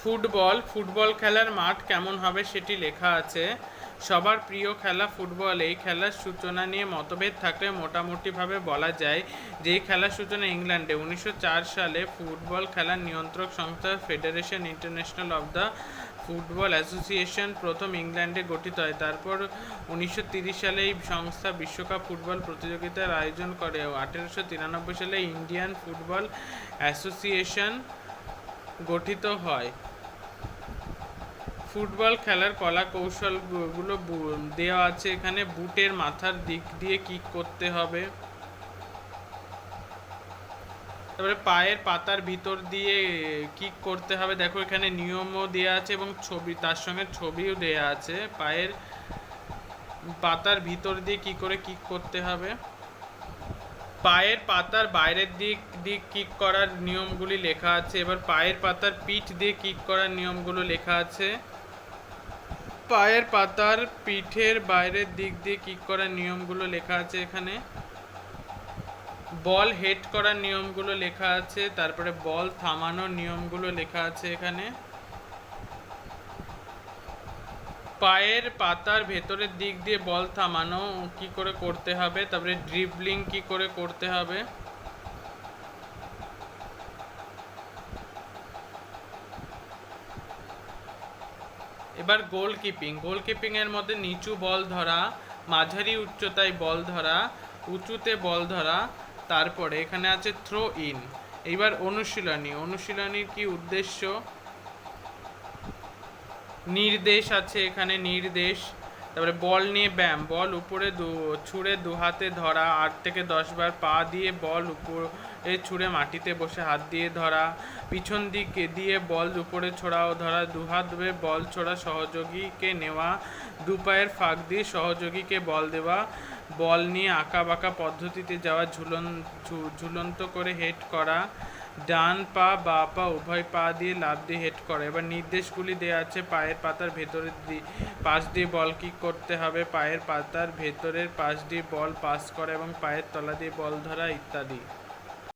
Football খেলার মাঠ কেমন হবে সেটি লেখা আছে। সবার প্রিয় খেলা ফুটবল। এই খেলার সূচনা নিয়ে মতভেদ থাকলে মোটামুটিভাবে বলা যায় যে এই খেলার সূচনা ইংল্যান্ডে 1904 সালে ফুটবল খেলার নিয়ন্ত্রক সংস্থা federation international of the football association প্রথম ইংল্যান্ডে গঠিত হয়। তারপর 1930 সালে এই সংস্থা বিশ্বকাপ ফুটবল প্রতিযোগিতার আয়োজন করে। 1893 সালে ইন্ডিয়ান ফুটবল অ্যাসোসিয়েশন গঠিত হয়। ফুটবল খেলার কলা কৌশলগুলো দেওয়া আছে এখানে। বুটের মাথার দিক দিয়ে কিক করতে হবে, তারপরে পায়ের পাতার ভিতর দিয়ে কিক করতে হবে। দেখো এখানে নিয়মও দেওয়া আছে এবং ছবি, তার সঙ্গে ছবিও দেওয়া আছে। পায়ের পাতার ভিতর দিয়ে কি করে কিক করতে হবে। পায়ের পাতার বাইরের দিক কিক করার নিয়মগুলি লেখা আছে। এবার পায়ের পাতার পিঠ দিয়ে কিক করার নিয়মগুলো লেখা আছে। পায়ের পাতার পিঠের বাইরের দিক দিয়ে কিক করার নিয়মগুলো লেখা আছে এখানে। বল হেড করার নিয়মগুলো লেখা আছে। তারপরে বল থামানোর নিয়মগুলো লেখা আছে এখানে। পায়ের পাতার ভেতরের দিক দিয়ে বল থামানো কি করে করতে হবে, তারপরে ড্রিবলিং কি করে করতে হবে। এবার গোলকিপিং এর মধ্যে নিচু বল ধরা, মাঝারি উচ্চতায় বল ধরা, উঁচুতে বল ধরা, তারপরে এখানে আছে থ্রো ইন। এইবার অনুশীলনীর কি উদ্দেশ্য, নির্দেশ আছে এখানে, নির্দেশ। তারপরে বল নিয়ে ব্যায়াম, বল উপরে ছুঁড়ে দু হাতে ধরা, 8 থেকে 10 বার পা দিয়ে বল উপরে ছুঁড়ে মাটিতে বসে হাত দিয়ে ধরা, পিছন দিকে দিয়ে বল উপরে ছোড়া ও ধরা, দু হাত ধরে বল ছোড়া, সহযোগীকে নেওয়া, দু পায়ের ফাঁক দিয়ে সহযোগীকে বল দেওয়া, বল নিয়ে আঁকা বাঁকা পদ্ধতিতে যাওয়া, ঝুলন্ত করে হেড করা, ডান পা বা পা উভয় পা দিয়ে লাফ দিয়ে হেড করে। এবার নির্দেশগুলি দেওয়া আছে। পায়ের পাতার ভেতরের পাশ দিয়ে বল কিক করতে হবে, পায়ের পাতার ভেতরের পাশ দিয়ে বল পাস করা এবং পায়ের তলা দিয়ে বল ধরা ইত্যাদি।